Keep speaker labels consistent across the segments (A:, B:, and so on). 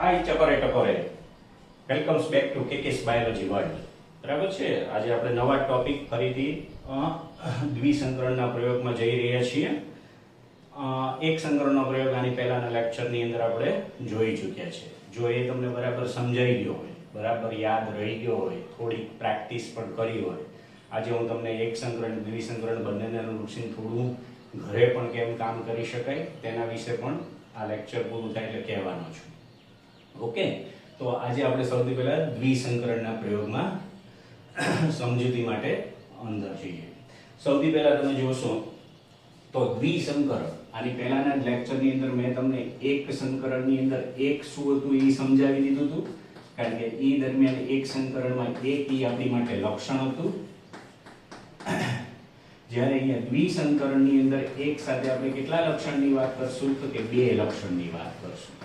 A: હાય ચકોરે ટકોરે, welcomes back to KKS biology world. બરાબર છે. આજે આપણે નવા ટોપિક ફરીથી દ્વિસંકરણના પ્રયોગમાં જઈ રહ્યા છીએ. એક સંકરણનો પ્રયોગ આની પહેલાના લેક્ચરની અંદર આપણે જોઈ ચૂક્યા છે. જો એ તમને બરાબર સમજાઈ ગયો હોય, બરાબર યાદ રહી ગયો હોય, થોડી પ્રેક્ટિસ પણ કરી હોય, આજે હું તમને એક સંકરણ દ્વિસંકરણ બંનેને અનુલક્ષીને થોડું ઘરે પણ કેમ કામ કરી શકાય તેના વિશે પણ આ લેક્ચર પૂરું થાય એટલે કહેવાનો છું. ઓકે, તો આજે આપણે સૌથી પહેલા દ્વિસંકરણના પ્રયોગમાં સમજૂતી માટે અંદર જઈએ. સૌથી પહેલા તમે જોશો તો દ્વિસંકરણ, આની પહેલાના લેક્ચરની અંદર મેં તમને એક સંકરણની અંદર એક શું હતું એ સમજાવી દીધું હતું, કારણ કે એ દરમિયાન એક સંકરણમાં એક ઈ આપણી માટે લક્ષણ હતું. જ્યારે અહીંયા દ્વિસંકરણની અંદર એક સાથે આપણે કેટલા લક્ષણની વાત કરશું? તો કે બે લક્ષણની વાત કરશું.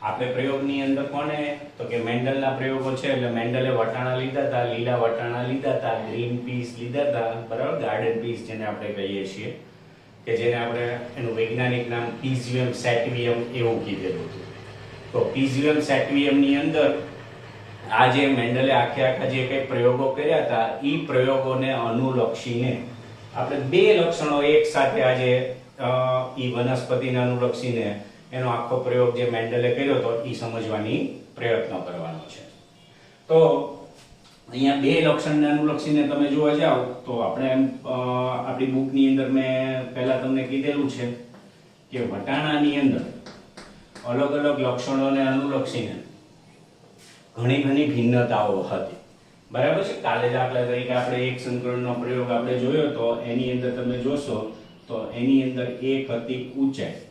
A: આપણે પ્રયોગની અંદર કોને તો કે મેન્ડલના પ્રયોગો છે, એટલે મેન્ડલે વટાણા લીધા હતા, લીલા વટાણા લીધા હતા, ગ્રીન પીસ લીધા હતા, બરાબર, ગાર્ડન પીસ જેને આપણે કહીએ છીએ, કે જેને આપણે એનું વૈજ્ઞાનિક નામ પીઝિયમ સેટિવિયમ એવું કીધેલું હતું. તો પીઝિયમ સેટિવિયમની અંદર આ જે મેન્ડલે આખા જે કંઈ પ્રયોગો કર્યા હતા એ પ્રયોગોને અનુલક્ષીને આપણે બે લક્ષણો એક સાથે આજે ઈ વનસ્પતિને અનુલક્ષીને એનો આખો પ્રયોગ જે મેન્ડલે કર્યો હતો એ સમજવાની પ્રયત્ન કરવાનો છે. તો અહીંયા બે લક્ષણને અનુલક્ષીને તમે જોવા જાવ તો આપણે આપણી બુકની અંદર મેં પહેલા તમને કીધેલું છે કે વટાણાની અંદર અલગ અલગ લક્ષણોને અનુલક્ષીને ઘણી ભિન્નતાઓ હતી. બરાબર છે. કાલે દાખલા તરીકે આપણે એક સંકરણનો પ્રયોગ આપણે જોયો તો એની અંદર તમે જોશો તો એની અંદર એક હતી ઊંચાઈ.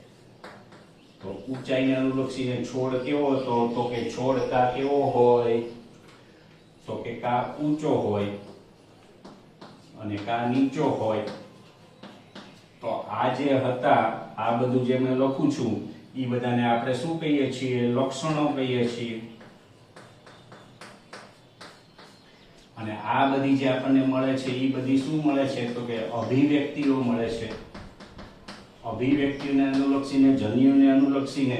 A: તો ઊંચાઈને અનુલક્ષીને છોડ કેવો હતો? તો કે છોડ કા કેવો હોય? તો કે કા ઊંચો હોય અને કા નીચો હોય. તો આ જે હતા, આ બધું જે મેં લખું છું એ બધાને આપણે શું કહીએ છીએ? લક્ષણો કહીએ છીએ. અને આ બધી જે આપણને મળે છે એ બધી શું મળે છે? તો કે અભિવ્યક્તિઓ મળે છે. અભિવ્યક્તિઓને અનુલક્ષીને, જન્યુઓને અનુલક્ષીને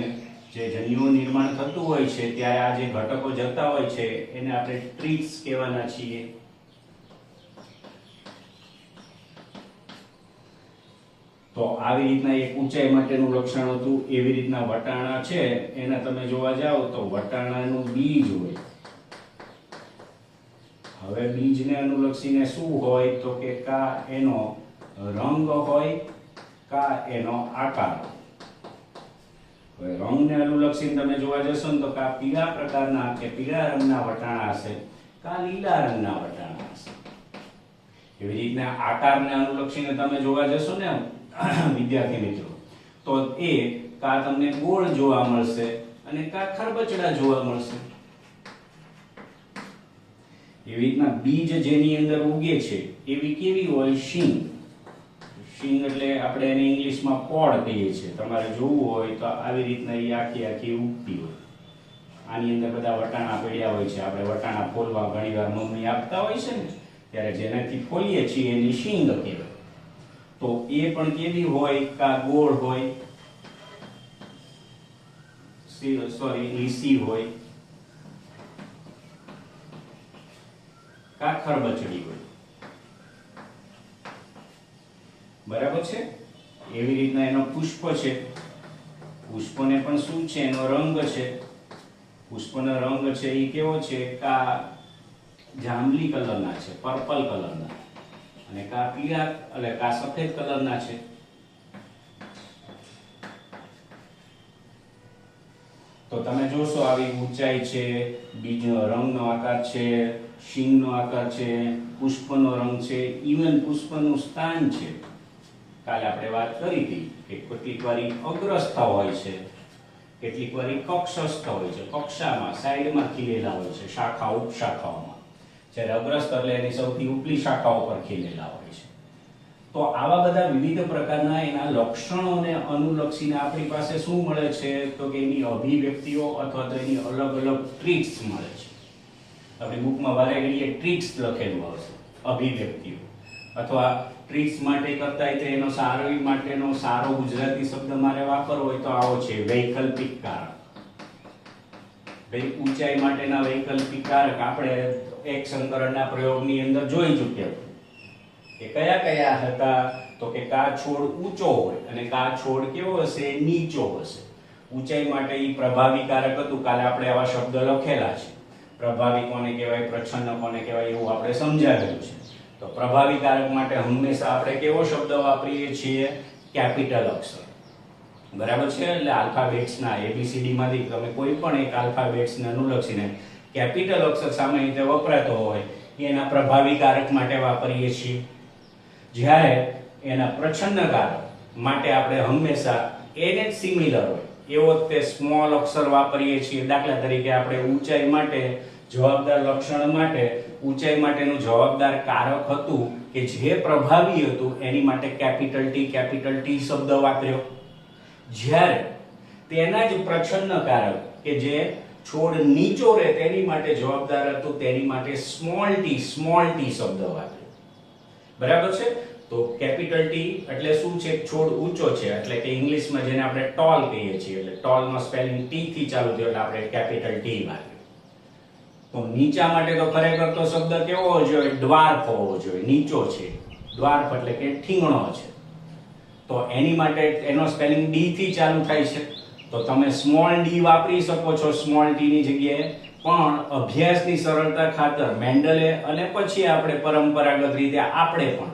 A: જે જન્યુઓ નિર્માણ થતું હોય છે ત્યારે આ જે ઘટકો જતા હોય છે એને આપણે ટ્રીટ્સ કહેવાના છીએ. તો આવી રીતના એક ઊંચાઈ માટેનું લક્ષણ હતું. એવી રીતના વટાણા છે એના તમે જોવા જાવ તો વટાણાનું બીજ હોય. હવે બીજને અનુલક્ષીને શું હોય? તો કે કા એનો રંગ હોય કા એનો આકાર. હવે રંગને અનુલક્ષીને તમે જોવા જશો ને તો કા પીળા પ્રકારના કે પીળા રંગના વટાણા હશે કા લીલા રંગના વટાણા હશે. એવી રીતના આકારને અનુલક્ષીને તમે જોવા જશો ને વિદ્યાર્થી મિત્રો, તો એ કા તમને ગોળ જોવા મળશે અને કા ખરબચડા જોવા મળશે. એવી રીતના બીજ જેની અંદર ઉગે છે એવી કેવી હોય? શીંગ. શીંગ એટલે આપણે એને ઇંગ્લિશમાં પોડ કહીએ છીએ. તમારે જોવું હોય તો આવી રીતના એ આખી ઉગતી હોય. આની અંદર બધા વટાણા પડ્યા હોય છે. આપણે વટાણા ફોલવા ઘણીવાર મમ્મી આપતા હોય છે ને, ત્યારે જેનાથી ફોલીએ છીએ એની શીંગ કહેવાય. તો એ પણ કેવી હોય? કા ગોળ હોય, લીસી હોય, કા ખરબચડી હોય. બરાબર છે. એવી રીતના એનો પુષ્પ છે. પુષ્પને પણ શું છે? એનો રંગ છે. પુષ્પનો રંગ છે એ કેવો છે? કા જાંબલી કલરના છે, પર્પલ કલરના, અને કા પીળા એટલે કા સફેદ કલરના છે. તો તમે જોશો આવી ઊંચાઈ છે, બીજનો રંગનો આકાર છે, શીંગનો આકાર છે, પુષ્પનો રંગ છે, ઇવન પુષ્પનું સ્થાન છે. કાલે આપણે વાત કરી હતી કે કેટલીક વાર અગ્રસ્થ હોય છે, કેટલીક વાર કક્ષસ્થ હોય છે. કક્ષામાં સાઈડમાં ખીલેલા હોય છે, શાખા ઉપશાખાઓમાં. જ્યારે અગ્રસ્થ એટલે એની સૌથી ઉપલી શાખાઓ પર ખીલેલા હોય છે. તો આવા બધા વિવિધ પ્રકારના એના લક્ષણોને અનુલક્ષીને આપણી પાસે શું મળે છે? તો કે એની અભિવ્યક્તિઓ અથવા તો એની અલગ અલગ ટ્રીટ્સ મળે છે. આપણી બુકમાં વારે ઘડીએ ટ્રીટ્સ લખેલું આવશે, અભિવ્યક્તિઓ. અથવા ટ્રીટ્સ માટે કરતા હોય તો એનો સારો ગુજરાતી શબ્દ મારે વાપરવો હોય તો આવો છે, વૈકલ્પિક કારણ. ભાઈ ઊંચાઈ માટેના વૈકલ્પિક કારક આપણે એક સંકરણના પ્રયોગની અંદર જોઈ ચૂક્યા કે કયા કયા હતા, તો કે કા છોડ ઊંચો હોય અને કા છોડ કેવો હશે, નીચો હશે. ઊંચાઈ માટે ઈ પ્રભાવી કારક હતું, કાલે આપણે આવા શબ્દ લખેલા છે. પ્રભાવી કોને કહેવાય, પ્રચ્છન્ન કોને કહેવાય, એવું આપણે સમજાવેલું છે. તો પ્રભાવી કારક માટે હંમેશા આપણે કેવો શબ્દ વાપરીએ છીએ, કેપિટલ અક્ષર. બરાબર છે. એટલે આલ્ફાબેટ્સના ABCD માંથી તમે કોઈ પણ એક આલ્ફાબેટ્સને અનુલક્ષીને કેપિટલ અક્ષર સામાન્ય રીતે વપરાતો હોય એના પ્રભાવી કારક માટે વાપરીએ છીએ. જ્યારે એના પ્રચ્છન્ન કારક માટે આપણે હંમેશા એને જ સિમિલર હોય એવો તે સ્મોલ અક્ષર વાપરીએ છીએ. દાખલા તરીકે આપણે ઊંચાઈ માટે જવાબદાર લક્ષણ માટે ઊંચાઈ માટેનું જવાબદાર કારક હતું કે જે પ્રભાવી હતું એની માટે કેપિટલ ટી શબ્દ વાપર્યો. જ્યારે તેના જ પ્રચ્છન્ન કારક કે જે છોડ નીચો રહે તેની માટે જવાબદાર હતું તેની માટે સ્મોલ ટી શબ્દ વાપર્યો. બરાબર છે. તો કેપિટલ ટી એટલે શું છે, છોડ ઊંચો છે એટલે કે ઇંગ્લિશમાં જેને આપણે ટોલ કહીએ છીએ, એટલે ટોલ નો સ્પેલિંગ ટી થી ચાલુ થયો એટલે આપણે કેપિટલ ટી વાપર્યું. તો નીચા માટે તો ખરેખર તો શબ્દ કેવો હોવો જોઈએ, ડ્વાર્ફ હોવો જોઈએ. નીચો છે, ડ્વાર્ફ એટલે કે ઠીંગણો છે. તો એની માટે એનો સ્પેલિંગ ડી થી ચાલુ થાય છે. તો તમે સ્મોલ ડી વાપરી શકો છો સ્મોલ ટી ની જગ્યાએ. પણ અભ્યાસની સરળતા ખાતર મેન્ડલે અને પછી આપણે પરંપરાગત રીતે આપણે પણ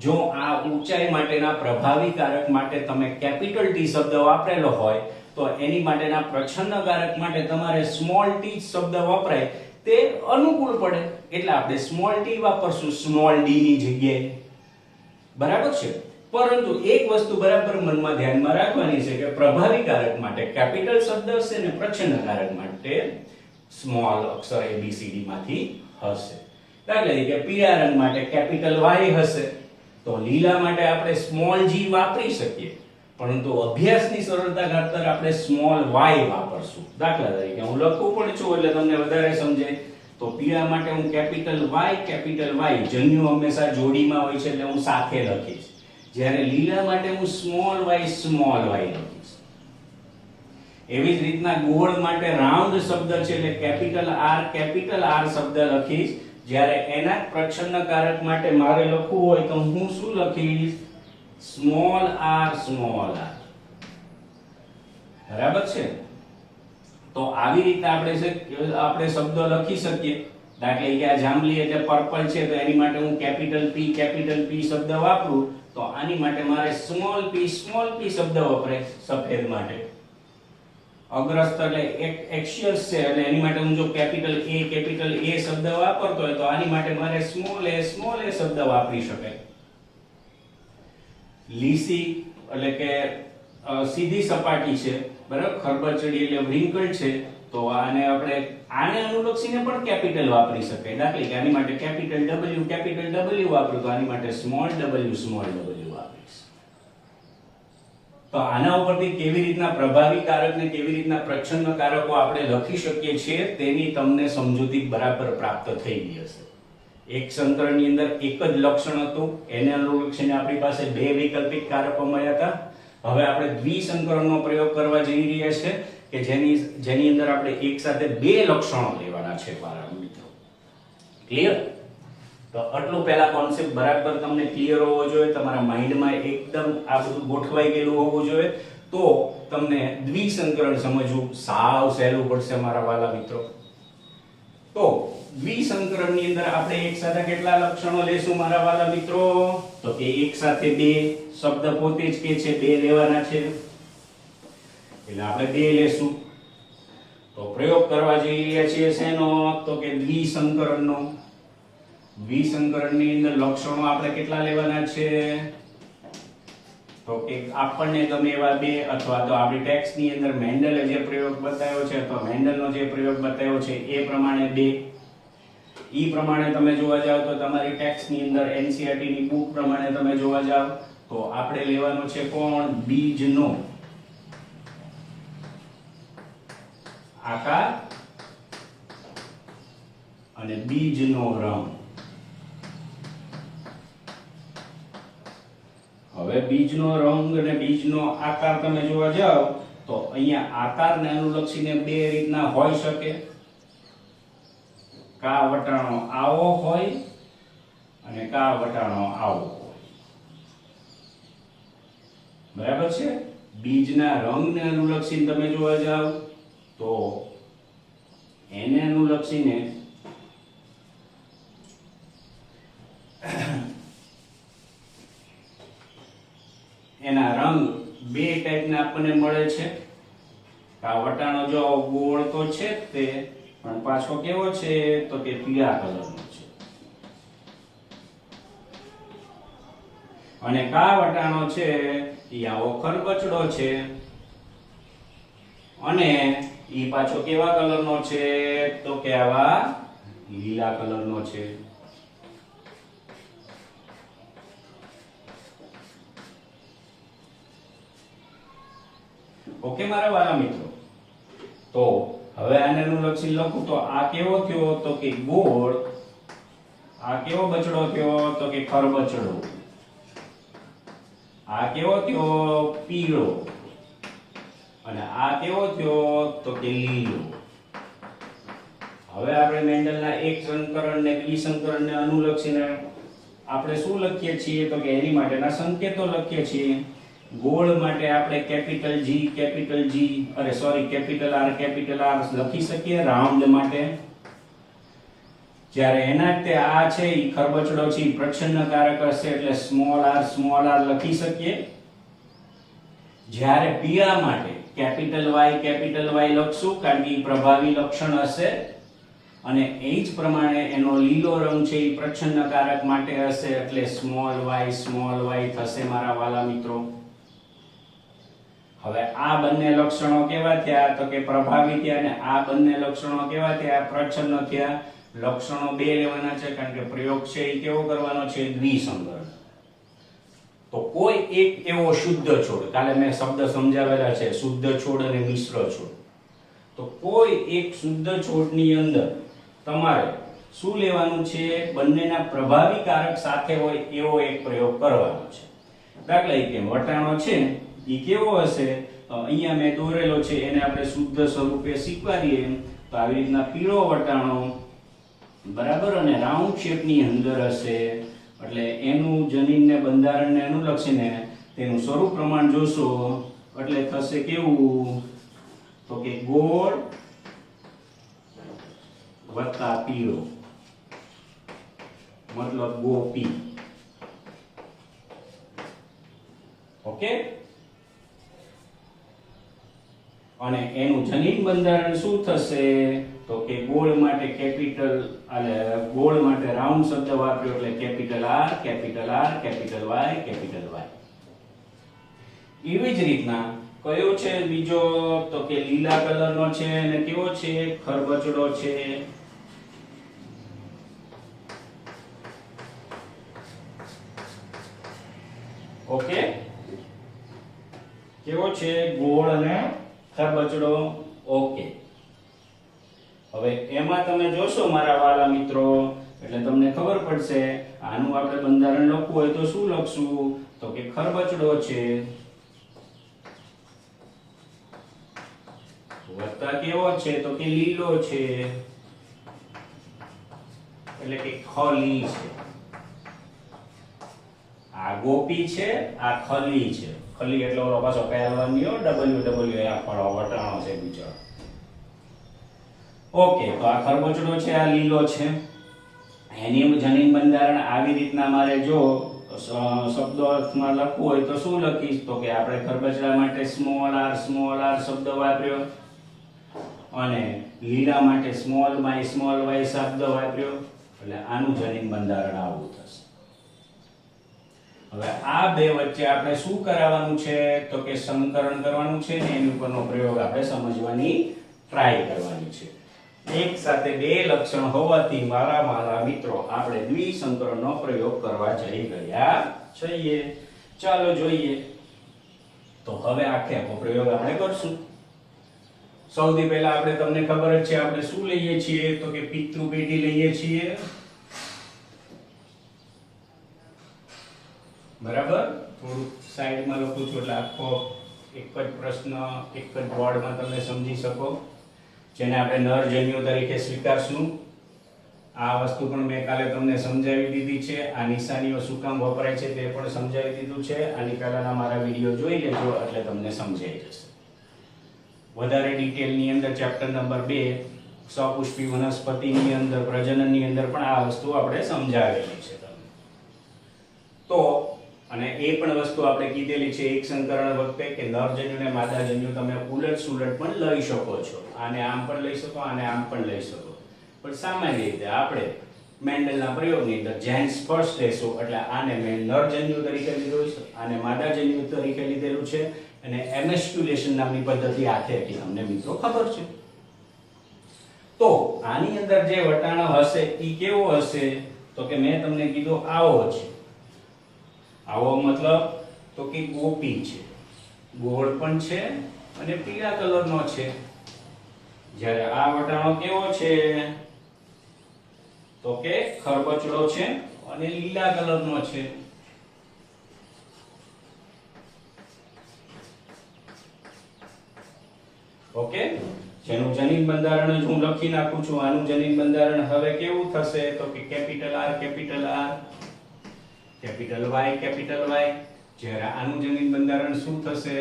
A: જો આ ઊંચાઈ માટેના પ્રભાવી કારક માટે તમે કેપિટલ ટી શબ્દ વાપરેલો હોય તો એની માટેના પ્રચ્છન્ન કારક માટે તમારે સ્મોલ ટી શબ્દ વપરાય તે અનુકૂળ પડે. એટલે આપણે સ્મોલ ટી વાપરશું સ્મોલ ડી ની જગ્યાએ. બરાબર છે. પરંતુ એક વસ્તુ બરાબર મનમાં ધ્યાનમાં રાખવાની છે કે પ્રભાવી કારક માટે કેપિટલ શબ્દ હશે અને પ્રચ્છન્ન કારક માટે સ્મોલ અક્ષર ABCD માંથી હશે. દાખલા તરીકે પીળા રંગ માટે કેપિટલ Y હશે તો લીલા માટે આપણે સ્મોલ G વાપરી શકીએ, પરંતુ અભ્યાસની સરળતા ખાતર આપણે સ્મોલ Y વાપરશું. દાખલા તરીકે હું લખું પણ છું એટલે તમને વધારે સમજાય. તો પીળા માટે હું કેપિટલ Y જન્યુ હંમેશા જોડીમાં હોય છે એટલે હું સાથે લખીશ. જ્યારે લીલા માટે હું સ્મોલ y લખીશ. એવી જ રીતના ગોળ માટે રાઉન્ડ શબ્દ છે એટલે કેપિટલ R શબ્દ લખીશ. જ્યારે એના પ્રચ્છન્ન કારક માટે મારે લખવું હોય તો હું શું લખીશ, સ્મોલ r. બરાબર છે. તો આવી રીતે આપણે શબ્દો લખી શકીએ. દાખલા કે આ જાંબલી એટલે પર્પલ છે તો એની માટે હું કેપિટલ P શબ્દ વાપરું તો આની માટે મારે સ્મોલ p શબ્દ વપરાય સફેદ માટે. અગ્રસ્ત એટલે એક્સિયસ છે એટલે એની માટે હું જો કેપિટલ A શબ્દ વાપરતો હોય તો આની માટે મારે સ્મોલ a શબ્દ વાપરી શકાય. લીસી એટલે કે સીધી સપાટી છે, બરાબર. ખરબચડી એટલે વ્રિંકલ છે તો આને અનુલક્ષીને પણ કેપિટલ વાપરી શકાય. દાખલા કે આની માટે કેપિટલ W વાપરું તો આની માટે સ્મોલ w વાપરીશ. તો આના ઉપરથી કેવી રીતના પ્રભાવી કારક ને કેવી રીતના પ્રચ્છન્ન કારકો આપણે લખી શકીએ છીએ તેની તમને સમજૂતી બરાબર પ્રાપ્ત થઈ ગઈ હશે. એક સંકરણની અંદર એક જ લક્ષણ હતું, એને અનુલક્ષીને આપણી પાસે બે વૈકલ્પિક કારકો મળ્યા હતા. હવે આપણે દ્વિસંકરણનો પ્રયોગ કરવા જઈ રહ્યા છે કે જેની અંદર આપણે એક સાથે બે લક્ષણો લેવાના છે મારા મિત્રો. ક્લિયર? તો આટલું પહેલા કોન્સેપ્ટ બરાબર તમને ક્લિયર હોવો જોઈએ, તમારા માઇન્ડમાં એકદમ આ બધું ગોઠવાઈ ગયેલું હોવું જોઈએ, તો તમને દ્વિસંકરણ સમજવું સાવ સહેલું પડશે મારા વાલા મિત્રો. તો દ્વિસંકરણની અંદર આપણે એક સાથે કેટલા લક્ષણો લેશું મારા વાલા મિત્રો? તો કે એક સાથે બે, શબ્દ પોતે જ કે છે બે લેવાના છે એટલે આપણે બે લેશું. તો પ્રયોગ કરવા જઈ રહ્યા છીએ શેનો? તો કે દ્વિસંકરણનો. દ્વિસંકરણની અંદર લક્ષણો આપણે કેટલા લેવાના છે? તો કે આપણને ગમે એવા બે, અથવા તો આપણી ટેક્સ્ટની અંદર મેન્ડલે જે પ્રયોગ બતાવ્યો છે અથવા મેન્ડલનો જે પ્રયોગ બતાવ્યો છે એ પ્રમાણે બે. ઈ પ્રમાણે તમે જોવા જાવ તો તમારી ટેક્સ્ટની અંદર NCERT ની બુક પ્રમાણે તમે જોવા જાવ તો આપણે લેવાનો છે કોણ? બીજનો આકાર અને બીજનો રંગ. હવે બીજનો રંગ અને બીજનો આકાર તમે જોવા જાવ તો અહીંયા આકારને અનુલક્ષીને બે રીતના હોઈ શકે. કા વટાણો આવો હોય અને કા વટાણો આવો હોય. બરાબર છે. બીજના રંગને અનુલક્ષીને તમે જોવા જાવ તો એને અનુલક્ષીને એના રંગ બે ટાઈપના આપણને મળે છે. આ વટાણો જો ગોળ તો છે તે, પણ પાછો કેવો છે તો કે પીળા કલરનો છે. અને કા વટાણો છે ઈ આવો ખરબચડો છે અને ઈ પાછો કેવા કલરનો છે તો કે આવા લીલા કલરનો છે. ઓકે મારા વાલા મિત્રો, તો હવે આને અનુલક્ષી લખું તો આ કેવો થયો તો કે ગોળ, આ કેવો બચડો થયો તો કે ખરબચડો, આ કેવો થયો પીળો અને આ કેવો થયો તો કે લીલો. હવે આપણે મેન્ડલના એક સંકરણ ને બી સંકરણને અનુલક્ષીને આપણે શું લખીએ છીએ તો કે એની માટેના સંકેતો લખીએ છીએ. ગોળ માટે આપણે કેપિટલ G કેપિટલ R લખી શકીએ રાઉન્ડ માટે. જ્યારે એના તે આ છે ઈ ખરબચડો છે ઈ પ્રચ્છન્નકારક હશે એટલે સ્મોલ r લખી શકીએ. જ્યારે પીળા માટે કેપિટલ Y લખશું કારણ કે ઈ પ્રભાવી લક્ષણ હશે અને એ જ પ્રમાણે એનો લીલો રંગ છે ઈ પ્રચ્છન્નકારક માટે હશે એટલે સ્મોલ y થશે મારા વાલા મિત્રો. હવે આ બંને લક્ષણો કેવા થયા તો કે પ્રભાવી થયા અને આ બંને લક્ષણો કેવા થયા પ્રચ્છન્ન થયા. લક્ષણો બે લેવાના છે કારણ કે પ્રયોગ છે એ કેવો કરવાનો છે દ્વિસંકરણ. તો કોઈ એક એવો શુદ્ધ છોડ, કાલે મેં શબ્દ સમજાવેલા છે શુદ્ધ છોડ અને મિશ્ર છોડ, તો કોઈ એક શુદ્ધ છોડની અંદર તમારે શું લેવાનું છે બંનેના પ્રભાવી કારક સાથે હોય એવો એક પ્રયોગ કરવાનો છે. દાખલા તરીકે વટાણો છે ઈ કેવો હશે અહીંયા મેં દોરેલો છે એને આપણે શુદ્ધ સ્વરૂપે સ્વીકારીએ તો આવી રીતના પીળો વટાણો બરાબર અને રાઉન્ડ શેપની અંદર હશે એટલે એનું જનીનને બંધારણને અનુલક્ષીને તેનું સ્વરૂપ પ્રમાણ જોશો એટલે થશે કેવું તો કે ગોળ વત્તા પીળો મતલબ ગોપી. ઓકે, અને એનું જનીન બંધારણ શું થશે તો કે ગોળ માટે કેપિટલ અને ગોળ માટે રાઉન્ડ શબ્દ વાપર્યો એટલે કેપિટલ R કેપિટલ Y. એવી જ રીતના કયો છે બીજો તો કે લીલા કલરનો છે અને કેવો છે ખરબચડો છે. ઓકે, કેવો છે ગોળ અને ખરબચડો. ઓકે, હવે એમાં તમે જોશો મારા વાલા મિત્રો એટલે તમને ખબર પડશે આનું આપણે બંધારણ લખવું હોય તો શું લખશું તો કે ખરબચડો છે વત્તા કેવો છે તો કે લીલો છે એટલે કે ખલી છે. આ ગોપી છે આ ખલી છે. ખલી એટલે ઓલો પાછો પહેરવાની હો WW આ ફળો વટાણો છે બીજો. ઓકે, તો આ ખરબચડો છે આ લીલો છે. એની જનીન બંધારણ આવી રીતના મારે જો શબ્દો અર્થમાં લખવું હોય તો શું લખીશ તો કે આપણે ખરબચડા માટે સ્મોલ r શબ્દ વાપર્યો અને લીલા માટે સ્મોલ y શબ્દ વાપર્યો એટલે આનું જનીન બંધારણ આવું થશે. હવે આ બે વચ્ચે આપણે શું કરાવવાનું છે તો કે સંકરણ કરવાનું છે ને એની ઉપરનો પ્રયોગ આપણે સમજવાની ટ્રાય કરવાની છે. એક સાથે બે લક્ષણ હોવાથી મારા મિત્રો આપણે દ્વિસંકરણનો પ્રયોગ કરવા જઈ રહ્યા છીએ. ચાલો જોઈએ. તો હવે આખો પ્રયોગ આપણે કરશું. સૌથી પહેલા આપણે તમને ખબર જ છે આપણે શું લઈએ છીએ તો કે પિતૃ પેટી લઈએ છીએ. બરાબર, થોડું સાઈડમાં લખું છું એટલે આખો એક જ પ્રશ્ન એક જ બોર્ડમાં તમે સમજી શકો, જેને આપણે નરજન્યુ તરીકે સ્વીકારશું. આ વસ્તુ પણ મેં કાલે તમને સમજાવી દીધી છે. આ નિશાનીઓ શું કામ વપરાય છે તે પણ સમજાવી દીધું છે. આની પહેલાના મારા વિડીયો જોઈ લેજો એટલે તમને સમજાઈ જશે. વધારે ડિટેલની અંદર ચેપ્ટર નંબર 2 સપુષ્પી વનસ્પતિની અંદર પ્રજનનની અંદર પણ આ વસ્તુ આપણે સમજાવેલી છે તમને. તો અને એ પણ વસ્તુ આપણે કીધેલી છે એક સંકરણ વખતે કે નરજન્યુ અને માદાજન્યુ તમે ઉલટ સુલટ પણ લઈ શકો છો. આને આમ પણ લઈ શકો, આને આમ પણ લઈ શકો. પણ સામાન્ય રીતે આપણે મેન્ડલના પ્રયોગની અંદર જેન સ્પર્શ લેશું એટલે આને મેં નરજન્યુ તરીકે લીધું છે, આને માદાજન્યુ તરીકે લીધેલું છે અને એમેસ્ક્યુલેશન નામની પદ્ધતિ આખે આખી તમને મિત્રો ખબર છે. તો આની અંદર જે વટાણો હશે ઈ કેવો હશે તો કે મેં તમને કીધું આવો છે. આવો મતલબ તો કે ગોપી છે, ગોળ પણ છે અને પીળા કલરનો છે. જ્યારે આ વટાણો કેવો છે તો કે ખરબચડો છે અને લીલા કલરનો છે. ઓકે, જેનું જનીન બંધારણ જ હું લખી નાખું છું. આનું જનીન બંધારણ હવે કેવું થશે તો કે capital R capital R capital Y capital Y. જ્યારે આનું જનીન બંધારણ શું થશે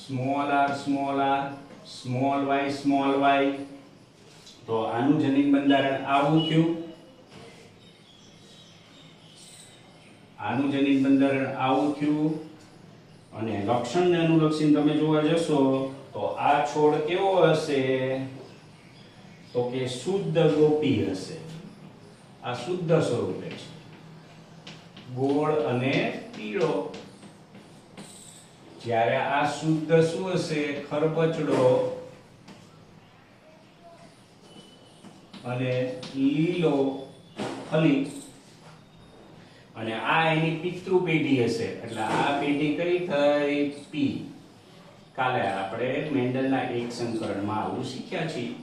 A: small r small r small y small y. તો આનું જનીન બંધારણ આવું થયું, આનું જનીન બંધારણ આવું થયું. અને લક્ષણને અનુલક્ષીને તમે જોવા જશો તો આ છોડ કેવો હશે તો કે શુદ્ધ ગોપી હશે. આ શુદ્ધ સ્વરૂપે છે, ગોળ અને પીળો. જ્યારે આ શુદ્ધ શું હશે ખરબચડો અને લીલો ફલી. અને આ એની પિતૃ પેઢી હશે એટલે આ પેઢી કઈ થઈ પી. કાલે આપણે મેન્ડલના એક સંકરણમાં આવું શીખ્યા છીએ.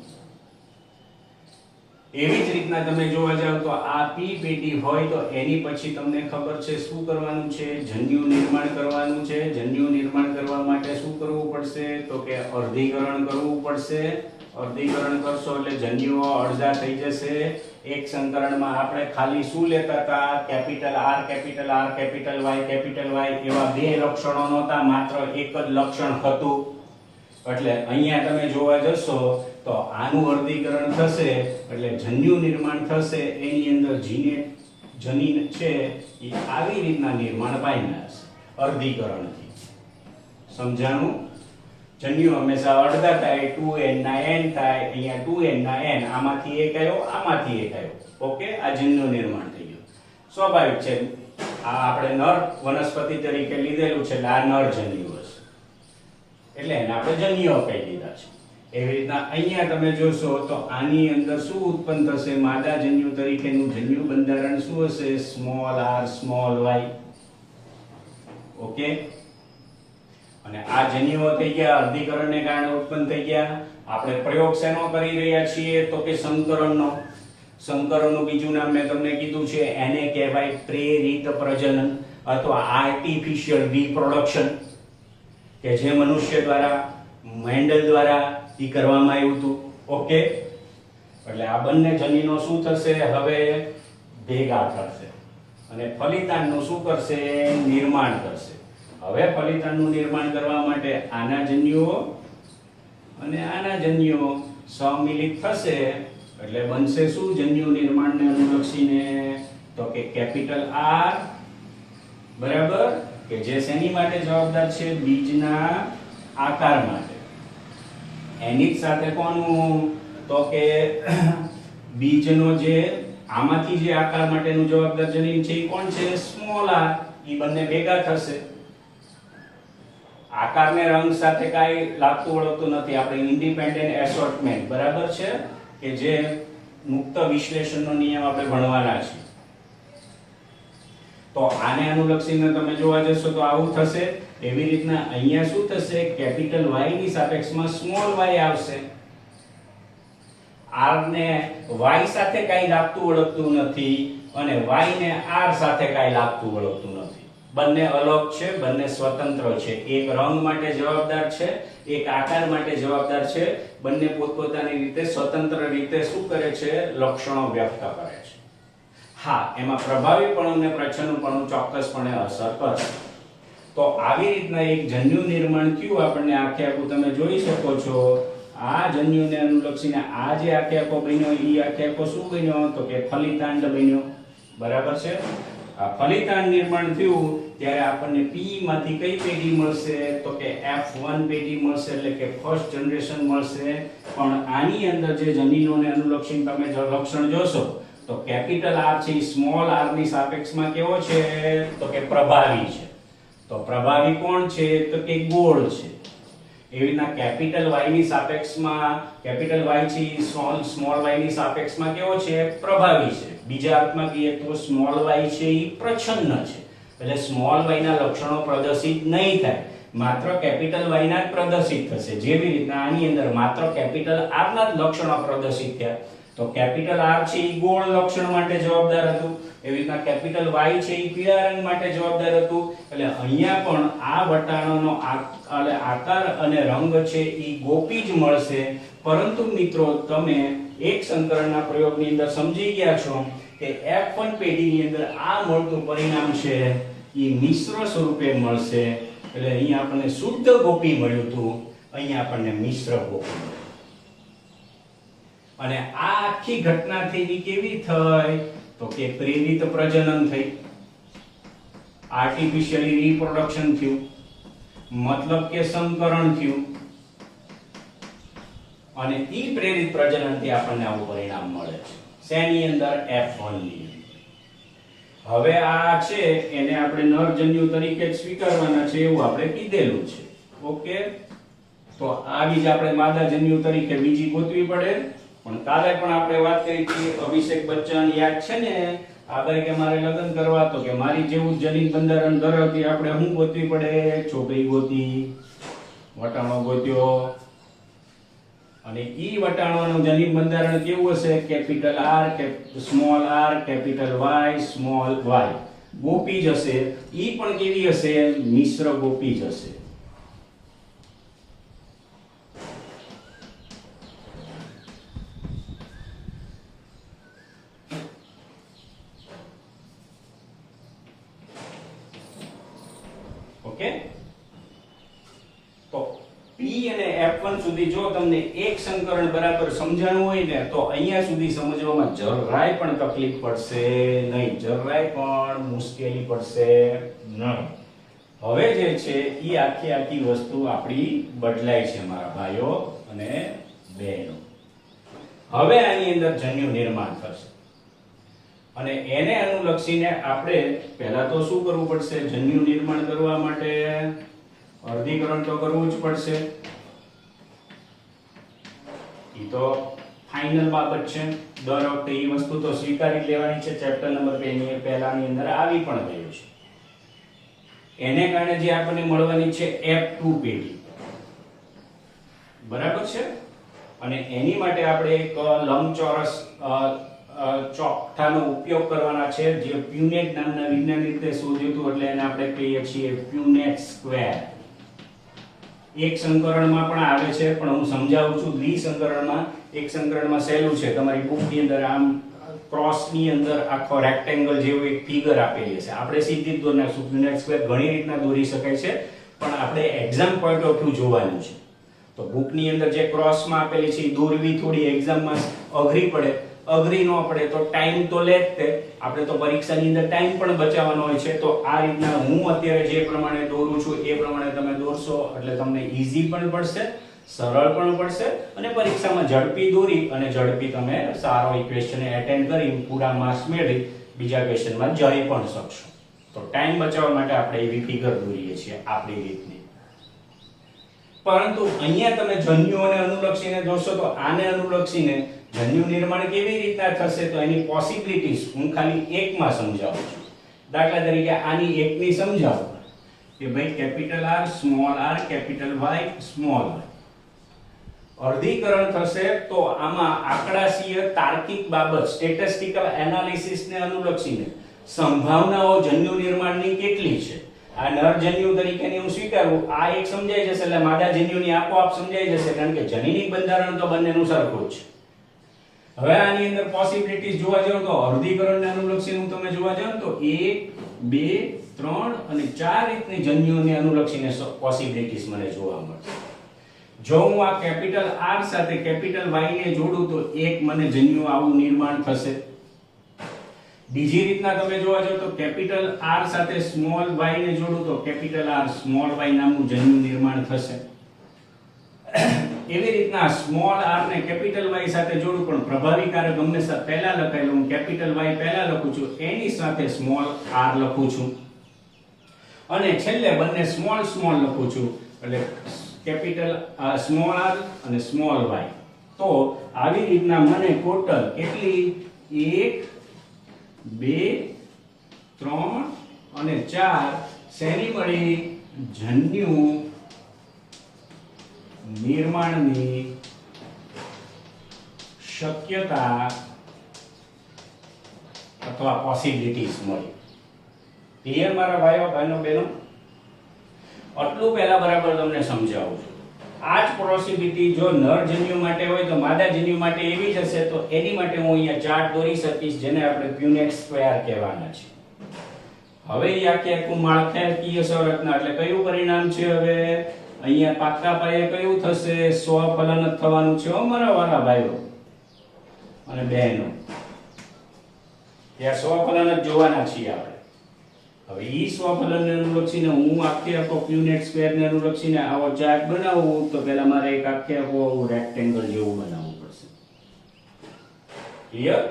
A: એવી જ રીતના તમે જોવા જાવ તો આ પી પેઢી હોય તો એની પછી તમને ખબર છે શું કરવાનું છે જન્યુ નિર્માણ કરવાનું છે. જન્યુ નિર્માણ કરવા માટે શું કરવું પડશે તો કે અર્ધીકરણ કરવું પડશે. અર્ધીકરણ કરશો એટલે જન્યુઓ અડધા થઈ જશે. એક સંકરણમાં આપણે ખાલી શું લેતા હતા capital R capital R capital Y capital Y એવા બે લક્ષણો નહોતા, માત્ર એક જ લક્ષણ હતું. એટલે અહીંયા તમે જોવા જશો તો આનું અર્ધીકરણ થશે એટલે જન્યુ નિર્માણ થશે. એની અંદર જનીન છે એ આવી રીતના નિર્માણ પામ્યા હશે અર્ધીકરણથી. સમજાણું? જન્યુ હંમેશા અડધા થાય, 2n ના n થાય. અહીંયા 2n ના n, આમાંથી એક આવ્યો આમાંથી એક આવ્યો. ઓકે, આ જન્યુ નિર્માણ થઈ ગયું. સ્વાભાવિક છે આ આપણે નર વનસ્પતિ તરીકે લીધેલું છે એટલે આ નર જન્યુ હશે એટલે એને આપણે જન્યુઓ કહી દીધા છે. એવી રીતના અહીંયા તમે જોશો તો આની અંદર શું ઉત્પન્ન થશે માદા જન્યુ તરીકેનું જન્યુ બંધારણ શું હશે small r small y. Okay, અને આ જન્યુઓ થઈ ગયા અર્ધીકરણને કારણે ઉત્પન્ન થઈ ગયા. આપણે પ્રયોગ શેનો કરી રહ્યા છીએ તો કે સંકરણનો. સંકરણનું બીજું નામ મેં તમને કીધું છે એને કહેવાય પ્રેરિત પ્રજનન અથવા આર્ટિફિશિયલ રિપ્રોડક્શન, કે જે મનુષ્ય દ્વારા મેન્ડલ દ્વારા ઈ કરવામાં આવ્યું હતું. ઓકે, એટલે આ બંને જનીનો શું થશે હવે ભેગા થશે અને ફલિતાંડનું શું કરશે નિર્માણ કરશે. હવે ફલિતાંડનું નિર્માણ કરવા માટે આના જન્યુઓ અને આના જન્યુઓ સમિલિત થશે એટલે બનશે શું જન્યુ નિર્માણને અનુલક્ષીને તો કે કેપિટલ R બરાબર, કે જે શેની માટે જવાબદાર છે બીજના આકાર માટે. એની જ સાથે કોનું તો કે બીજનો જે આમાંથી જે આકાર માટેનું જવાબદાર જનીન છે એ કોણ છે સ્મોલ r. ઈ બંને ભેગા થશે. આકારને રંગ સાથે કાઈ લાગતું વળગતું નથી. આપણે ઇન્ડિપેન્ડન્ટ એસોર્ટમેન્ટ બરાબર છે કે જે મુક્ત વિશ્લેષણનો નિયમ આપણે ભણવાના છે. તો આને અનુલક્ષીને તમે જોવા જશો તો આવું થશે. એવી રીતના અહીંયા શું થશે કેપિટલ Y ની સાપેક્ષમાં સ્મોલ y આવશે. R ને Y સાથે કાઈ લાગતું વળગતું નથી અને Y ને R સાથે કાઈ લાગતું વળગતું નથી. બંને અલગ છે, બંને સ્વતંત્ર છે. એક રંગ માટે જવાબદાર છે, એક આકાર માટે જવાબદાર છે. બંને પોતપોતાની રીતે સ્વતંત્ર રીતે શું કરે છે? લક્ષણો વ્યક્ત કરે છે. હા, એમાં પ્રભાવીપણું અને પ્રચ્છન્નપણું ચોક્કસપણે અસર કરશે. તો આવી રીતના એક જન્યુ નિર્માણ થયું આપણને આખે આખું તમે જોઈ શકો છો. આ જન્યુને અનુલક્ષીને આ જે આખે આખો બન્યો ઈ આખે આખો શું બન્યો? તો કે ફલિતાંડ બન્યો. બરાબર છે? આ ફલિતાંડ નિર્માણ થયું ત્યારે આપણને P માંથી કઈ પેઢી મળશે? તો કે F1 પેઢી મળશે, એટલે કે ફર્સ્ટ જનરેશન મળશે. પણ આની અંદર જે જનીનોને અનુલક્ષીને તમે જો લક્ષણ જોશો તો કેપિટલ R છે ઈ સ્મોલ r ની સાપેક્ષમાં કેવો છે? તો કે પ્રભાવી છે. તો પ્રભાવી કોણ છે? તો કે ગોળ છે. એવી રીતના કેપિટલ Y ની સાપેક્ષમાં કેપિટલ Y છે સ્મોલ y ની સાપેક્ષમાં કેવો છે? પ્રભાવી છે. બીજા અર્થમાં કહીએ તો સ્મોલ y છે ઈ પ્રચ્છન્ન છે. એટલે સ્મોલ y ના લક્ષણો પ્રદર્શિત નહીં થાય, માત્ર કેપિટલ Y ના જ પ્રદર્શિત થશે. જેવી રીતના આની અંદર માત્ર કેપિટલ R ના જ લક્ષણો પ્રદર્શિત થયા. તો કેપિટલ R છે ઈ ગોળ લક્ષણ માટે જવાબદાર હતું. એવી રીતના કેપિટલ Y છે ઈ પીળા રંગ માટે જવાબદાર હતું. એટલે અહીંયા પણ આ વટાણાનો આકાર અને રંગ છે ઈ ગોપી જ મળશે. પરંતુ મિત્રો તમે એક સંકરણના પ્રયોગની અંદર સમજી ગયા છો કે F1 પેઢીની અંદર આ મળતું પરિણામ છે ઈ મિશ્ર સ્વરૂપે મળશે. એટલે અહીંયા આપણને શુદ્ધ ગોપી મળ્યું હતું, અહીંયા આપણને મિશ્ર ગોપી મળ્યું. અને આ આખી ઘટના થઈ કેવી થઈ? તો કે પ્રેરિત પ્રજનન થઈ, આર્ટિફિશિયલી રિપ્રોડક્શન થયું, મતલબ કે સંકરણ થયું. અને ઈ પ્રેરિત પ્રજનનથી આપણને આવું પરિણામ મળે છે. શેની અંદર? F1 ની. હવે આ છે એને આપણે નરજન્યુ તરીકે જ સ્વીકારવાના છે એવું આપણે કીધેલું છે. ઓકે, તો આ બીજ આપણે માદાજન્યુ તરીકે બીજી ગોતવી પડે. પણ કાલે પણ આપણે વાત કરી હતી, અભિષેક બચ્ચન યાદ છે ને? આગળ કે મારે લગ્ન કરવા તો કે મારી જેવું જનીન બંધારણ ધરાવતી આપણે શું ગોતવી પડે? છોકરી ગોતી, વટાણો ગોત્યો. અને ઈ વટાણાનું જનીન બંધારણ કેવું હશે? Capital R small r capital Y small y. ગોપી જ હશે. ઈ પણ કેવી હશે? મિશ્ર ગોપી જ હશે. ઓકે, તો P અને F1 સુધી જો તમને એક સંકરણ બરાબર સમજાણું હોય ને તો અહીંયા સુધી સમજવામાં જરાય પણ તકલીફ પડશે નહીં, જરાય પણ મુશ્કેલી પડશે નહીં. હવે જે છે ઈ આખી વસ્તુ આપણી બદલાય છે મારા ભાઈઓ અને બહેનો. હવે આની અંદર જન્યુ નિર્માણ થશે અને એને અનુલક્ષીને આપણે પહેલા તો શું કરવું પડશે? જન્યુ નિર્માણ કરવા માટે અર્ધીકરણ તો કરવું જ પડશે. ઈ તો ફાઇનલ બાબત છે. દર વખતે ઈ વસ્તુ તો સ્વીકારી લેવાની છે. ચેપ્ટર નંબર 2 ની પહેલાની અંદર આવી પણ ગયું છે. એને કારણે જે આપણને મળવાની છે F2 પેઢી. બરાબર છે? અને એની માટે આપણે એક લંબચોરસ ચોકઠાનો ઉપયોગ કરવાના છે, જે પ્યુનેટ નામના વૈજ્ઞાનિકે શોધ્યું હતું. એટલે એને આપણે કહીએ છીએ પ્યુનેટ સ્ક્વેર. એક સંકરણમાં પણ આવે છે, પણ હું સમજાવું છું દ્વિસંકરણમાં. એક સંકરણમાં સહેલું છે, તમારી બુકની અંદર આમ ક્રોસની અંદર આખો રેક્ટેંગલ જેવું એક ફિગર આપેલી છે. આપણે સીધી જ દોરી નાખશું. પ્યુનેટ સ્ક્વેર ઘણી રીતના દોરી શકાય છે, પણ આપણે એક્ઝામ પોઈન્ટ ઓફ વ્યૂ જોવાનું છે. તો બુકની અંદર જે ક્રોસમાં આપેલી છે એ દોરવી થોડી એક્ઝામમાં અઘરી પડે. અઘરી ન પડે તો ટાઈમ તો લે જ તે. આપણે તો પરીક્ષાની અંદર ટાઈમ પણ બચાવવાનો હોય છે. તો આ રીતના હું અત્યારે જે પ્રમાણે દોરું છું એ પ્રમાણે તમે દોરશો એટલે તમને ઈઝી પણ પડશે, સરળ પણ પડશે અને પરીક્ષામાં ઝડપી દોરી અને ઝડપી તમે સારો ક્વેશ્ચન એટેન્ડ કરી પૂરા માર્ક્સ મેળવી બીજા ક્વેશ્ચનમાં જઈ પણ શકશો. તો ટાઈમ બચાવવા માટે આપણે એવી ફિગર દોરીએ છીએ આપણી રીતની. પરંતુ અહીંયા તમે જન્યુઓને અનુલક્ષીને જોશો તો આને અનુલક્ષીને જન્યુ નિર્માણ કેવી રીતના થશે તો એની પોસિબિલિટીઝ હું ખાલી એકમાં સમજાવું છું. દાખલા તરીકે આની એકની સમજાવું કે ભાઈ capital R small r capital Y small y. અર્ધીકરણ થશે તો આમાં આંકડાકીય તાર્કિક બાબત સ્ટેટિસ્ટિકલ એનાલિસિસ ને અનુલક્ષીને સંભાવનાઓ જન્યુ નિર્માણની કેટલી છે. આ નરજન્યુ તરીકેની હું સ્વીકારું, આ એક સમજાઈ જશે એટલે માદા જન્યુની આપોઆપ સમજાઈ જશે, કારણ કે જનીનિક બંધારણ તો બંનેનું સરખું જ છે. હવે આની અંદર પોસિબિલિટીઝ જોવા જાવ તો અર્ધીકરણને અનુલક્ષીને તમે જોવા જાવ તો 1 2 3 અને 4 રીતની જન્યુઓને અનુલક્ષીને પોસિબિલિટીઝ મને જોવા મળશે. જો હું આ કેપિટલ R સાથે કેપિટલ Y ને જોડું તો એક મને જન્યુ આવું નિર્માણ થશે. બીજી રીતના તમે જોવા જાવ તો કેપિટલ R સાથે સ્મોલ y ને જોડું તો કેપિટલ R સ્મોલ y નામનું જન્યુ નિર્માણ થશે. એવી રીતના સ્મોલ r ને કેપિટલ Y સાથે જોડું પણ પ્રભાવી કારક હંમેશા પહેલા લખાયેલું, હું કેપિટલ Y પહેલા લખું છું, એની સાથે સ્મોલ r લખું છું અને છેલ્લે બંને સ્મોલ સ્મોલ લખું છું, એટલે કેપિટલ સ્મોલ r અને સ્મોલ y. તો આવી રીતના મને ટોટલ કેટલી 1 2 3 અને 4 શેની મળી જન્યુ નિર્માણની શક્યતા અથવા પોસિબિલિટીઝ મળી. ક્લિયર મારા ભાઈઓ બહેનો? આટલું પહેલા બરાબર તમને સમજાવું છું. આ જ પોસિબિલિટી જો નર જન્યુ માટે હોય તો માદા જન્યુ માટે એવી જ હશે, તો એની માટે હું અહીંયા ચાર્ટ દોરી શકીશ, જેને આપણે પ્યુનેટ સ્ક્વેર કહેવાના છે. હવે એ આખું માળખાકીય સંરચના એટલે કયું પરિણામ છે? હવે અહીંયા પાકા પાયે કયું થશે? સ્વફલન જ થવાનું છે અમારા વાલા ભાઈઓ અને બહેનો. ત્યાં સ્વફલન જ જોવાના છીએ આપણે. હવે ઈ સ્વફલનને અનુલક્ષીને હું આખો પ્યુનેટ સ્ક્વેર ને અનુલક્ષીને આવો ચાર્ટ બનાવું તો પહેલા મારે એક આખો રેક્ટેંગલ જેવું બનાવવું પડશે. ક્લિયર?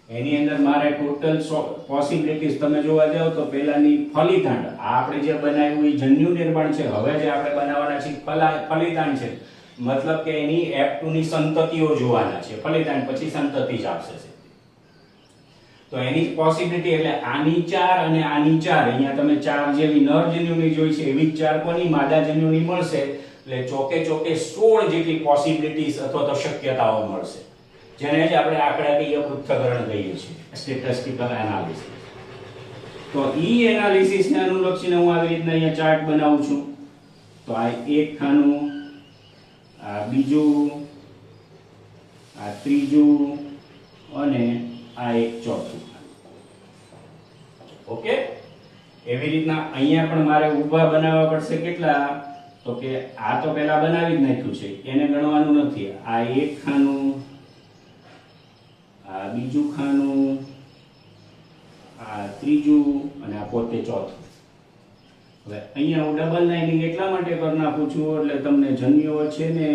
A: એની અંદર મારે ટોટલ પોસિબિલિટીઝ તમે જોવા જાવ તો પહેલાની ફલિતાંડ, આપણે જે બનાવ્યું એ જન્યુ નિર્માણ છે. હવે જે આપણે બનાવવાના છે ફલિતાંડ છે, મતલબ કે એની F2 ની સંતતિઓ જોવાના છે. ફલિતાંડ પછી સંતતિ જ આપશે. તો એની પોસિબિલિટી એટલે આની 4 અને આની 4, અહીંયા તમે 4 જેવી નર જન્યુની જોઈ છે એવી જ 4 કોની માદા જન્યુની મળશે. એટલે ચોકે ચોકે 16 જેટલી પોસિબિલિટીઝ અથવા તો શક્યતાઓ મળશે, જેને જ આપણે આંકડાકીય પૃથ્થકરણ કહીએ છીએ, સ્ટેટિસ્ટિકલ એનાલિસિસ. તો ઈ એનાલિસિસ ને અનુલક્ષીને હું આવી રીતના અહીંયા ચાર્ટ બનાવું છું. તો આ એક ખાનું, આ બીજું, આ ત્રીજું અને આ એક ચોથું. ઓકે, એવી રીતના અહીંયા પણ મારે ઊભા બનાવવા પડશે. કેટલા? તો કે આ તો પહેલા બનાવી જ નાખ્યું છે, એને ગણવાનું નથી. આ એક ખાનું, આ બીજું ખાનું, આ ત્રીજું અને આ પોતે ચોથું. હવે અહીંયા હું ડબલ લાઇનિંગ એટલા માટે કરી નાખું છું એટલે તમને જન્યુઓ છે ને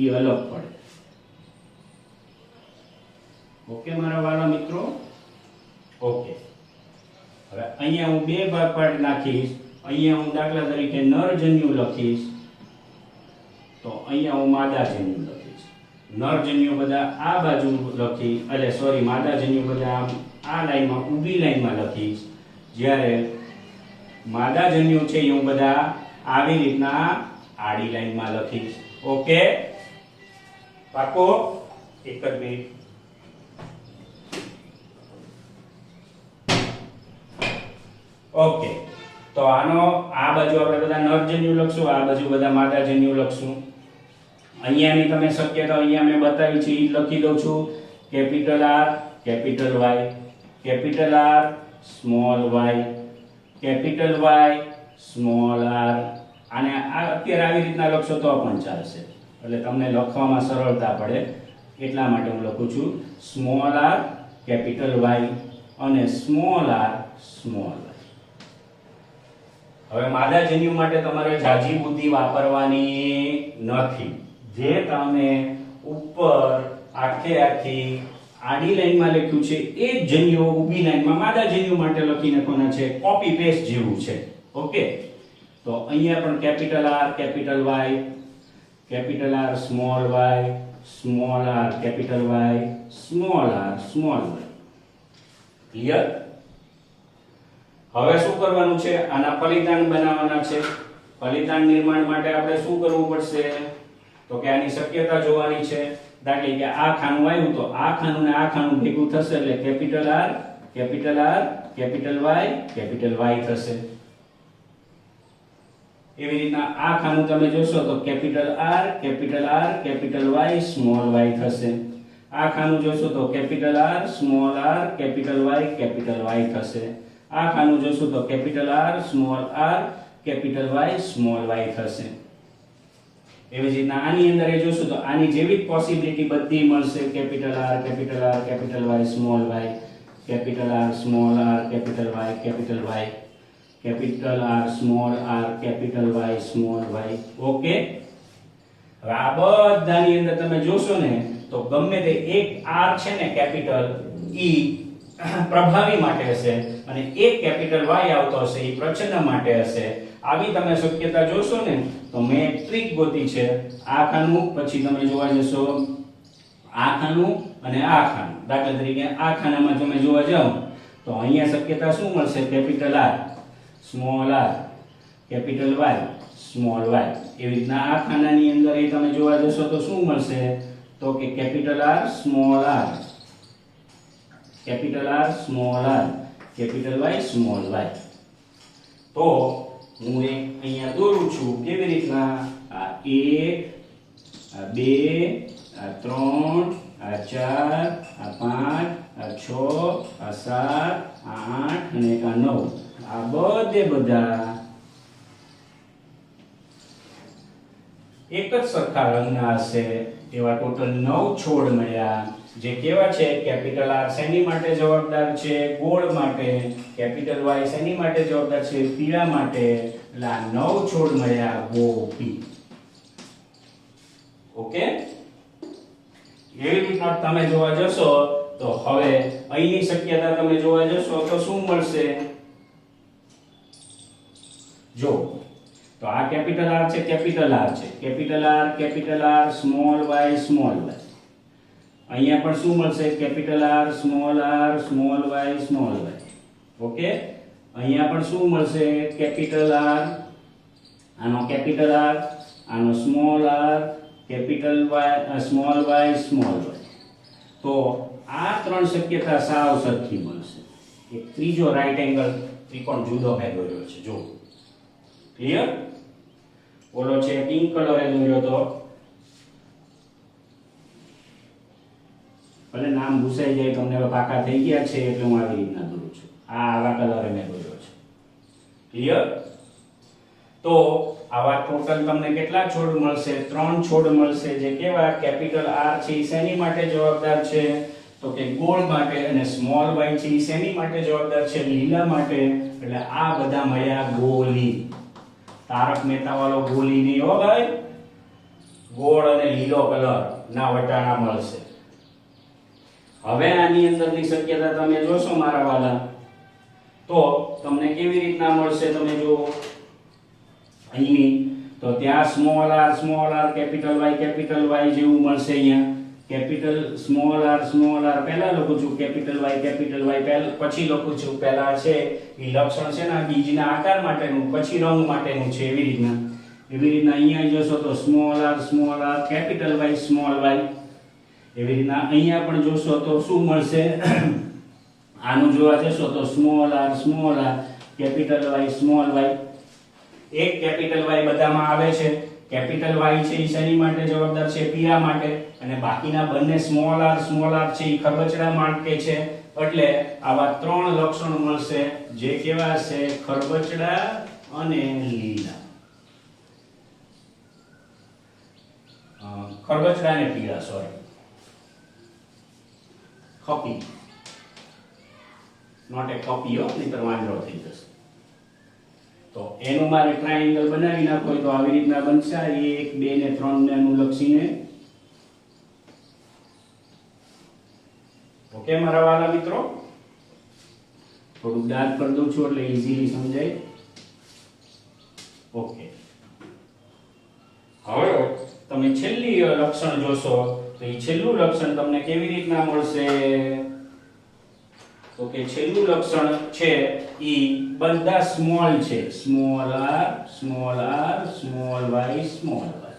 A: એ અલગ પડે. ઓકે મારા વાલા મિત્રો? ઓકે, હવે અહીંયા હું બે ભાગ પાડી નાખીશ. અહીંયા હું દાખલા તરીકે નર જન્યુ લખીશ, તો અહીંયા હું માદા જન્યુ લખીશ. નર જન્યુ બધા આ બાજુ લખી, એટલે સોરી, માદા જન્યુ બધા આ લાઈનમાં ઊભી લાઈનમાં લખીશ, જ્યારે માદા જન્યુ છે એ હું બધા આવી રીતના આડી લાઈનમાં લખીશ. ઓકે, પાકો? એક જ મિનિટ. ઓકે, તો આનો આ બાજુ આપણે બધા નરજન્યુ લખશું, આ બાજુ બધા માદાજન્યુ લખશું. અહીંયાની તમે શક્યતા અહીંયા મેં બતાવી છે એ લખી દઉં છું. Capital R capital Y, capital R small y, capital Y small r. અને આ અત્યારે આવી રીતના લખશો તો પણ ચાલશે, એટલે તમને લખવામાં સરળતા પડે એટલા માટે હું લખું છું સ્મોલ r કેપિટલ Y અને સ્મોલ r સ્મોલ y. હવે માદાજન્યુ માટે તમારે જાજી બુદ્ધિ વાપરવાની નથી. જે તમે ઉપર આખી આડી લાઈનમાં લખ્યું છે એ જ જન્યુઓ ઊભી લાઈનમાં માદાજન્યુ માટે લખી નાખવાના છે. કોપી પેસ્ટ જેવું છે. ઓકે, તો અહીંયા પણ capital R capital Y, capital R small y, small r capital Y, small r small y. Clear? હવે શું કરવાનું છે? આના ફલિતાંડ બનાવવાના છે. ફલિતાંડ નિર્માણ માટે આપણે શું કરવું પડશે? તો કે આની શક્યતા જોવાની છે. દાખલા કે આ ખાનું આવ્યું તો આ ખાનું ને આ ખાનું ભેગું થશે એટલે capital R capital R capital Y થશે. એવી રીતના આ ખાનું તમે જોશો તો capital R capital Y small y થશે. આ ખાનું જોશો તો કેપિટલ આર કેપિટલ વાય થશે. આ ખાનું જોશો તો capital R capital Y small y થશે. એવી જ રીતના આની અંદર એ જોશું તો આની જેવી જ પોસિબિલિટી બધી મળશે. Capital R capital Y small y, capital R small r capital Y capital R small r capital Y small y. Okay, હવે આ બધાની અંદર તમે જોશો ને તો ગમે તે એક આર છે ને કેપિટલ ઈ પ્રભાવી માટે હશે અને એક કેપિટલ વાય આવતો હશે એ પ્રચ્છન્ન માટે હશે. આવી તમે શક્યતા જોશો ને તો મેં ટ્રીક ગોતી છે. આ ખાનું પછી તમે જોવા જશો આ ખાનું અને આ ખાનું. દાખલા તરીકે આ ખાનામાં તમે જોવા જાવ તો અહીંયા શક્યતા શું મળશે? Capital R small r capital Y small y. એવી રીતના આ ખાનાની અંદર એ તમે જોવા જશો તો શું મળશે? તો કે capital R small r capital R small r capital Y small y. તો હું એક અહીંયા દોરું છું કેવી રીતના? આ 1 આ 2 આ 3 આ 4 આ 5 આ 6 આ 7 આ 8 અને આ 9. આ બધા એક જ સરખા રંગના હશે. એવા ટોટલ 9 છોડ મળ્યા. જે કેવા છે? કેપિટલ આર શેની માટે જવાબદાર છે? ગોળ માટે. કેપિટલ વાય શેની માટે જવાબદાર છે? પીળા માટે. એટલે આ 9 છોડ મળ્યા ગોપી. ઓકે, એવી રીતના તમે જોવા જશો તો હવે અહીંની શક્યતા તમે જોવા જશો તો શું મળશે? જો તો આ કેપિટલ આર છે capital R small y small y. અહીંયા પણ શું મળશે? Capital R small y small y. Okay, અહીંયા પણ શું મળશે? કેપિટલ આર, આનો કેપિટલ આર, આનો small r, capital Y small y small y. તો આ ત્રણ શક્યતા સાવ સરખી મળશે. એક ત્રીજો રાઈટ એંગલ ત્રિકોણ જુદો મેં દોર્યો છે. જો ક્લિયર? ઓલો છે પિંક કલરે દોર્યો તો ભલે નામ ભૂસાઈ જાય, તમને હવે પાકા થઈ ગયા છે એટલે હું આવી રીતના દોરું છું. આ આવા કલરે મેં દોર્યો છે. ક્લિયર? તો આવા ટોટલ તમને કેટલા છોડ મળશે? 3 છોડ મળશે. જે કેવા? કેપિટલ આર છે એ શેની માટે જવાબદાર છે? તો કે ગોળ માટે. અને સ્મોલ વાય છે એ શેની માટે જવાબદાર છે? લીલા માટે. એટલે આ બધા મળ્યા ગોલી. તારક મહેતા વાળો ગોલી નહીં હો ભાઈ, ગોળ અને લીલો કલર ના વટાણા મળશે. હવે આની અંદરની શક્યતા તમે જોશો મારા વાલા તો તમને કેવી રીતના મળશે? તમે જો અહીંની તો ત્યાં સ્મોલ આર કેપિટલ વાય જેવું મળશે. અહીંયા કેપિટલ સ્મોલ આર પહેલા લખું છું, કેપિટલ વાય પહેલા, પછી લખું છું પહેલા છે એ લક્ષણ છે ને બીજના આકાર માટેનું, પછી રંગ માટેનું છે. એવી રીતના અહીંયા જોશો તો small r capital Y small y. એવી રીતના અહીંયા પણ જોશો તો શું મળશે? આનું જોવા જશો તો small r capital Y small y. એક કેપિટલ વાય બધામાં આવે છે. કેપિટલ વાય છે એ શેની માટે જવાબદાર છે? પીળા માટે. અને બાકીના બંને સ્મોલ આર છે એ ખરબચડા માટે છે. એટલે આવા 3 લક્ષણો મળશે. જે કેવા છે? ખરબચડા અને લીલા. ખરબચડા અને પીળા, સોરી, કપી, નોટ એ કપી હો, નહીતર વાંદરો થઈ જશે. તો એનું મારે ટ્રાયેંગલ બનાવી નાખો તો આવી રીતના બનશે. 1 2 ને 3 ને અનુલક્ષીને. ઓકે મારા વાલા મિત્રો, થોડું ડાર્ક કરી દઉં છું એટલે ઈઝીલી સમજાય. ઓકે, હવે તમે છેલ્લી લક્ષણ જોશો તો એ છેલ્લું લક્ષણ તમને કેવી રીતના મળશે? તો કે છેલ્લું લક્ષણ છે ઈ બધા સ્મોલ છે. Small r small y small y.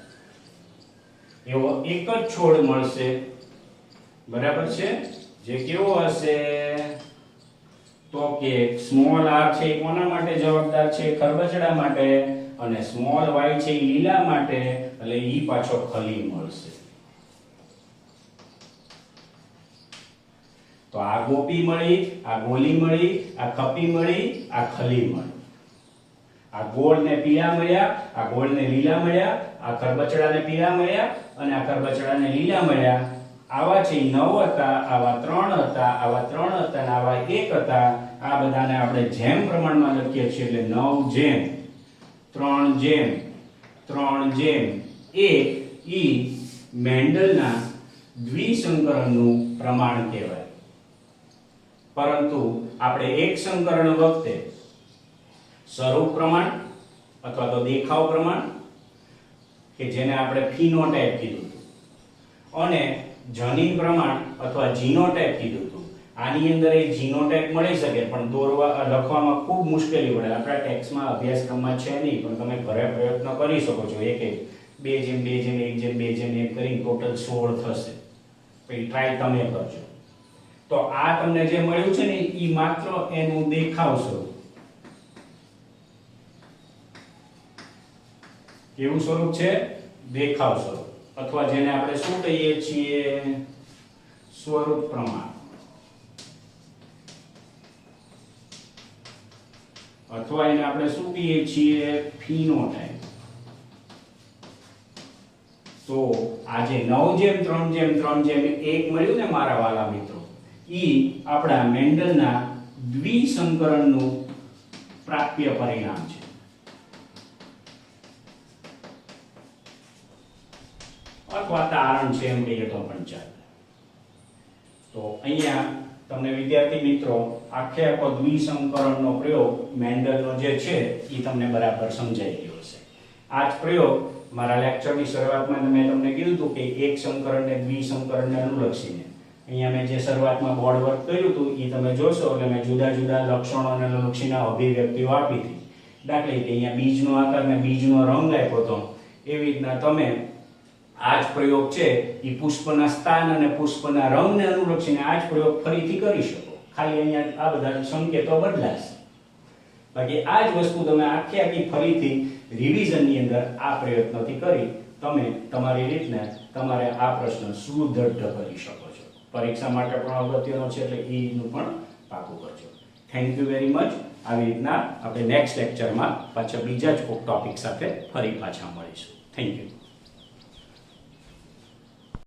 A: એવો એક જ છોડ મળશે. બરાબર છે? જે કેવો હશે? તો કે સ્મોલ r છે એ કોના માટે જવાબદાર છે? ખરબચડા માટે. અને સ્મોલ y છે એ લીલા માટે, એટલે ઈ પાછો ખલી મળશે. તો આ ગોપી મળી, આ ગોલી મળી, આ ખપી મળી, આ ખલી મળી. આ ગોળ ને પીળા મળ્યા, આ ગોળ ને લીલા મળ્યા, આ ખરબચડા ને પીળા મળ્યા અને આ ખરબચડા ને લીલા મળ્યા. આવા છે 9 હતા, આવા 3 હતા, આવા 3 હતા અને આવા 1 હતા. આ બધાને આપણે જેમ પ્રમાણમાં લખીએ છીએ એટલે 9 જેમ 3 જેમ 3 જેમ 1 ઈ મેન્ડલના દ્વિસંકરણનું પ્રમાણ કહેવાય. પરંતુ આપણે એક સંકરણ વખતે સ્વરૂપ પ્રમાણ અથવા તો દેખાવ પ્રમાણ કે જેને આપણે ફિનોટાઇપ કીધું હતું અને જનીન પ્રમાણ અથવા જીનોટાઇપ કીધું હતું. આની અંદર એ જીનોટાઇપ મળી શકે પણ દોરવા લખવામાં ખૂબ મુશ્કેલી પડે. આપણા ટેક્સ્ટમાં અભ્યાસક્રમમાં છે નહીં, પણ તમે ઘરે પ્રયત્ન કરી શકો છો. એક 2 જેમ 2 જેમ 1 જેમ 2 જેમ 1 કરીને ટોટલ 16 થશે. પછી ટ્રાય તમે કરજો. તો આ તમને જે મળ્યું છે ને એ માત્ર એનું દેખાવ સ્વરૂપ. કેવું સ્વરૂપ છે? દેખાવ સ્વરૂપ, અથવા જેને આપણે શું કહીએ છીએ? સ્વરૂપ પ્રમાણ, અથવા એને આપણે શું કહીએ છીએ? ફિનોટાઇપ. તો આ જે 9 જેમ 3 જેમ 3 જેમ 1 મળ્યું ને મારા વાલા મિત્રો, ઈ આપણા મેન્ડલના દ્વિસંકરણનું પ્રાપ્ય પરિણામ છે. અથવા તારણ છે એમ કહીએ તો પણ ચાલે. તો અહીંયા તમને વિદ્યાર્થી મિત્રો આખે આખો દ્વિસંકરણનો પ્રયોગ મેન્ડલનો જે છે એ તમને બરાબર સમજાઈ ગયો હશે. આ જ પ્રયોગ મારા લેક્ચરની શરૂઆતમાં મેં તમને કીધું હતું કે એક સંકરણને દ્વિસંકરણને અનુલક્ષીને અહીંયા મેં જે શરૂઆતમાં બોર્ડ વર્ક કર્યું હતું એ તમે જોશો એટલે મેં જુદા જુદા લક્ષણો અને અનુલક્ષીના અભિવ્યક્તિઓ આપી હતી. દાખલા તરીકે અહીંયા બીજનો આકાર અને બીજનો રંગ આપ્યો હતો. એવી રીતના તમે આ જ પ્રયોગ છે એ પુષ્પના સ્થાન અને પુષ્પના રંગને અનુલક્ષીને આ જ પ્રયોગ ફરીથી કરી શકો. ખાલી અહીંયા આ બધા સંકેતો બદલાશે. બાકી આ જ વસ્તુ તમે આખી ફરીથી રિવિઝનની અંદર આ પ્રયત્નથી કરી તમે તમારી રીતને તમારે આ પ્રશ્ન સુદૃઢ કરી શકો છો. પરીક્ષા માટે પણ અગત્યનો છે એટલે એનું પણ પાકું કરજો. Thank you very much. આવી રીતના આપણે નેક્સ્ટ લેક્ચરમાં પાછા બીજા જ કોઈક ટોપિક સાથે ફરી પાછા મળીશું. Thank you.